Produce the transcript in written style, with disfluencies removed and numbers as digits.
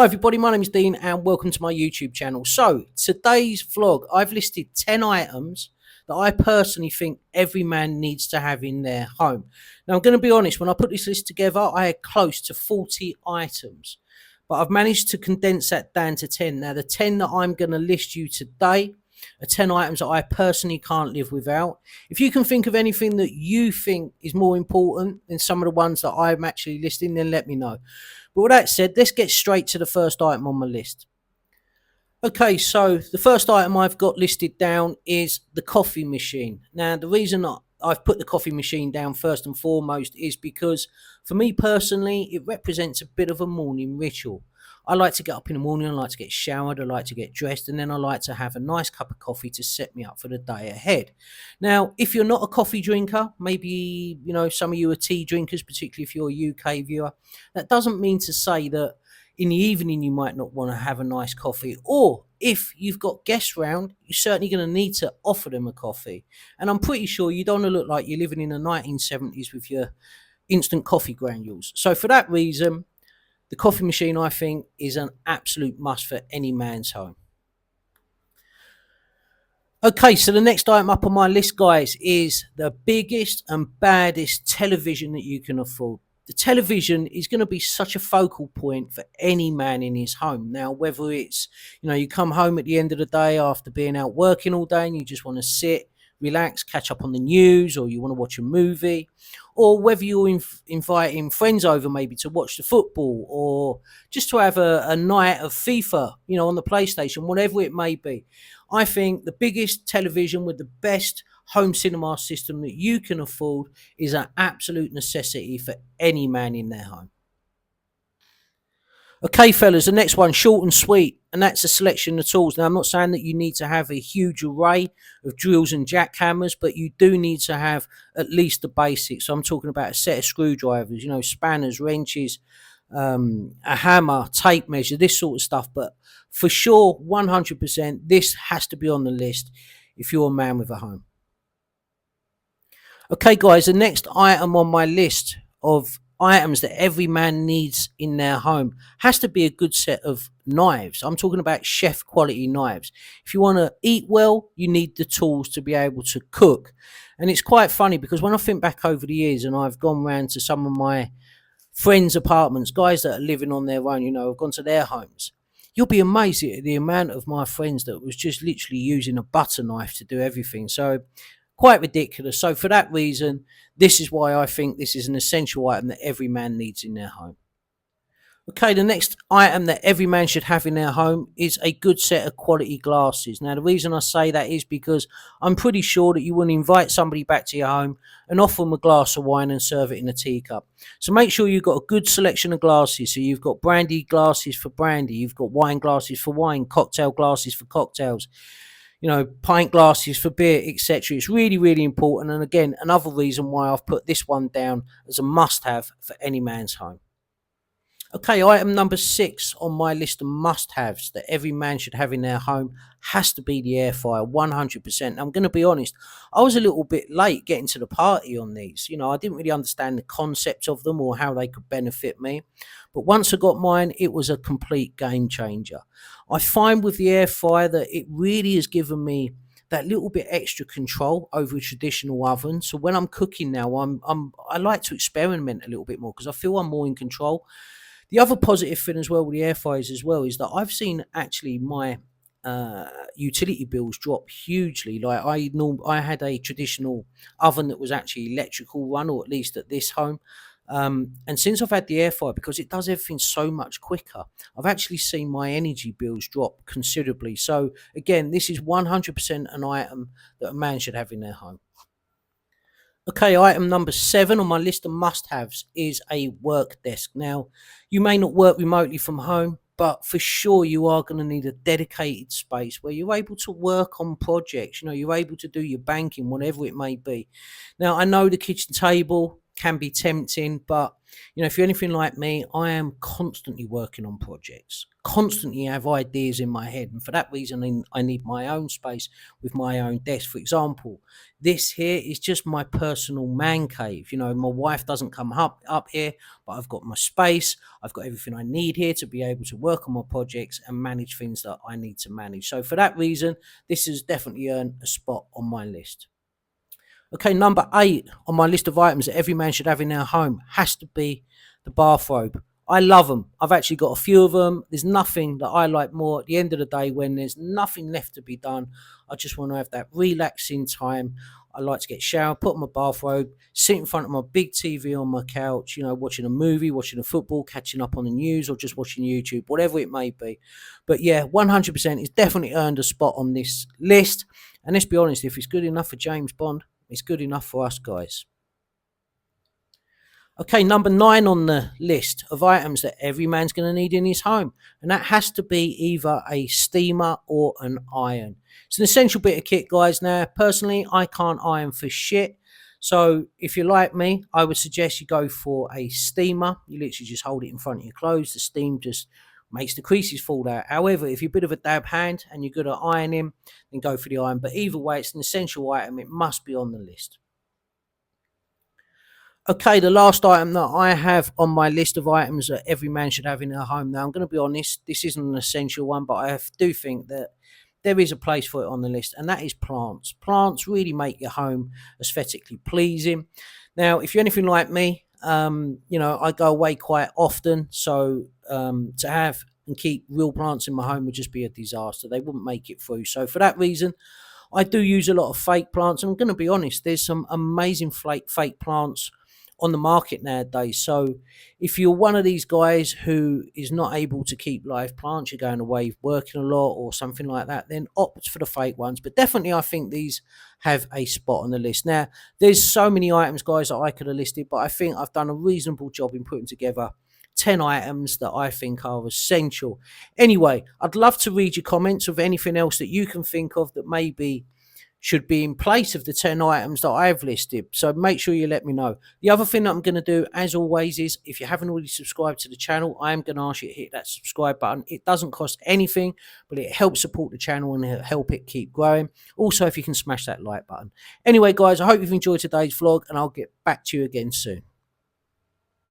Hi everybody, my name is Dean and welcome to my YouTube channel. So today's vlog, I've listed 10 items that I personally think every man needs to have in their home. Now I'm going to be honest, when I put this list together, I had close to 40 items, but I've managed to condense that down to 10. Now the 10 that I'm going to list you today are 10 items that I personally can't live without. If you can think of anything that you think is more important than some of the ones that I'm actually listing, then let me know. But with that said, let's get straight to the first item on my list. Okay, so the first item I've got listed down is the coffee machine. Now, the reason I've put the coffee machine down first and foremost is because for me personally, it represents a bit of a morning ritual. I like to get up in the morning, I like to get showered, I like to get dressed, and then I like to have a nice cup of coffee to set me up for the day ahead. Now, if you're not a coffee drinker, maybe, some of you are tea drinkers, particularly if you're a UK viewer, that doesn't mean to say that in the evening you might not want to have a nice coffee, or if you've got guests round, you're certainly going to need to offer them a coffee. And I'm pretty sure you don't want to look like you're living in the 1970s with your instant coffee granules. So for that reason, the coffee machine, I think, is an absolute must for any man's home. Okay, so the next item up on my list, guys, is the biggest and baddest television that you can afford. The television is going to be such a focal point for any man in his home. Now, whether it's, you come home at the end of the day after being out working all day and you just want to sit, relax, catch up on the news, or you want to watch a movie, or whether you're inviting friends over maybe to watch the football, or just to have a night of FIFA, on the PlayStation, whatever it may be. I think the biggest television with the best home cinema system that you can afford is an absolute necessity for any man in their home. Okay, fellas, the next one, short and sweet, and that's a selection of tools. Now, I'm not saying that you need to have a huge array of drills and jackhammers, but you do need to have at least the basics. So I'm talking about a set of screwdrivers, spanners, wrenches, a hammer, tape measure, this sort of stuff. But for sure, 100%, this has to be on the list if you're a man with a home. Okay, guys, the next item on my list of items that every man needs in their home has to be a good set of knives. I'm talking about chef quality knives. If you want to eat well, you need the tools to be able to cook. And it's quite funny because when I think back over the years and I've gone round to some of my friends' apartments, guys that are living on their own, I've gone to their homes. You'll be amazed at the amount of my friends that was just literally using a butter knife to do everything. So quite ridiculous. So for that reason, this is why I think this is an essential item that every man needs in their home. Okay, the next item that every man should have in their home is a good set of quality glasses. Now, the reason I say that is because I'm pretty sure that you want to invite somebody back to your home and offer them a glass of wine and serve it in a teacup. So make sure you've got a good selection of glasses. So you've got brandy glasses for brandy, you've got wine glasses for wine, cocktail glasses for cocktails, pint glasses for beer, etc. It's really, really important. And again, another reason why I've put this one down as a must-have for any man's home. Okay, item number 6 on my list of must-haves that every man should have in their home has to be the air fryer, 100%. I'm going to be honest, I was a little bit late getting to the party on these. I didn't really understand the concept of them or how they could benefit me. But once I got mine, it was a complete game changer. I find with the air fryer that it really has given me that little bit extra control over a traditional oven. So when I'm cooking now, I like to experiment a little bit more because I feel I'm more in control. The other positive thing as well with the air fryers as well is that I've seen actually my utility bills drop hugely. Like I had a traditional oven that was actually electrical run, or at least at this home. And since I've had the air fryer, because it does everything so much quicker, I've actually seen my energy bills drop considerably. So again, this is 100% an item that a man should have in their home. Okay, item number 7 on my list of must-haves is a work desk. Now, you may not work remotely from home, but for sure you are going to need a dedicated space where you're able to work on projects. You're able to do your banking, whatever it may be. Now, I know the kitchen table can be tempting, but if you're anything like me, I am constantly working on projects, constantly have ideas in my head. And for that reason, I need my own space with my own desk. For example, this here is just my personal man cave. My wife doesn't come up here, but I've got my space. I've got everything I need here to be able to work on my projects and manage things that I need to manage. So for that reason, this has definitely earned a spot on my list. Okay, number 8 on my list of items that every man should have in their home has to be the bathrobe. I love them. I've actually got a few of them. There's nothing that I like more at the end of the day when there's nothing left to be done. I just want to have that relaxing time. I like to get showered, put on my bathrobe, sit in front of my big TV on my couch, watching a movie, watching a football, catching up on the news, or just watching YouTube, whatever it may be. But yeah, 100%, it's definitely earned a spot on this list. And let's be honest, if it's good enough for James Bond, it's good enough for us guys. Okay, number 9 on the list of items that every man's going to need in his home, and that has to be either a steamer or an iron. It's an essential bit of kit, guys. Now, personally, I can't iron for shit. So if you're like me, I would suggest you go for a steamer. You literally just hold it in front of your clothes. The steam just makes the creases fall out. However, if you're a bit of a dab hand and you're good at ironing, then go for the iron. But either way, it's an essential item. It must be on the list. Okay, the last item that I have on my list of items that every man should have in their home. Now, I'm going to be honest, this isn't an essential one, but I do think that there is a place for it on the list, and that is plants. Plants really make your home aesthetically pleasing. Now, if you're anything like me, I go away quite often, so to have and keep real plants in my home would just be a disaster. They wouldn't make it through. So for that reason, I do use a lot of fake plants, and I'm going to be honest, there's some amazing fake plants on the market nowadays. So if you're one of these guys who is not able to keep live plants, you're going away working a lot or something like that, then opt for the fake ones. But definitely I think these have a spot on the list. Now, there's so many items, guys, that I could have listed, but I think I've done a reasonable job in putting together 10 items that I think are essential. Anyway, I'd love to read your comments of anything else that you can think of that maybe should be in place of the 10 items that I've listed. So make sure you let me know. The other thing that I'm going to do, as always, is if you haven't already subscribed to the channel, I am going to ask you to hit that subscribe button. It doesn't cost anything, but it helps support the channel and help it keep growing. Also, if you can smash that like button. Anyway, guys, I hope you've enjoyed today's vlog, and I'll get back to you again soon.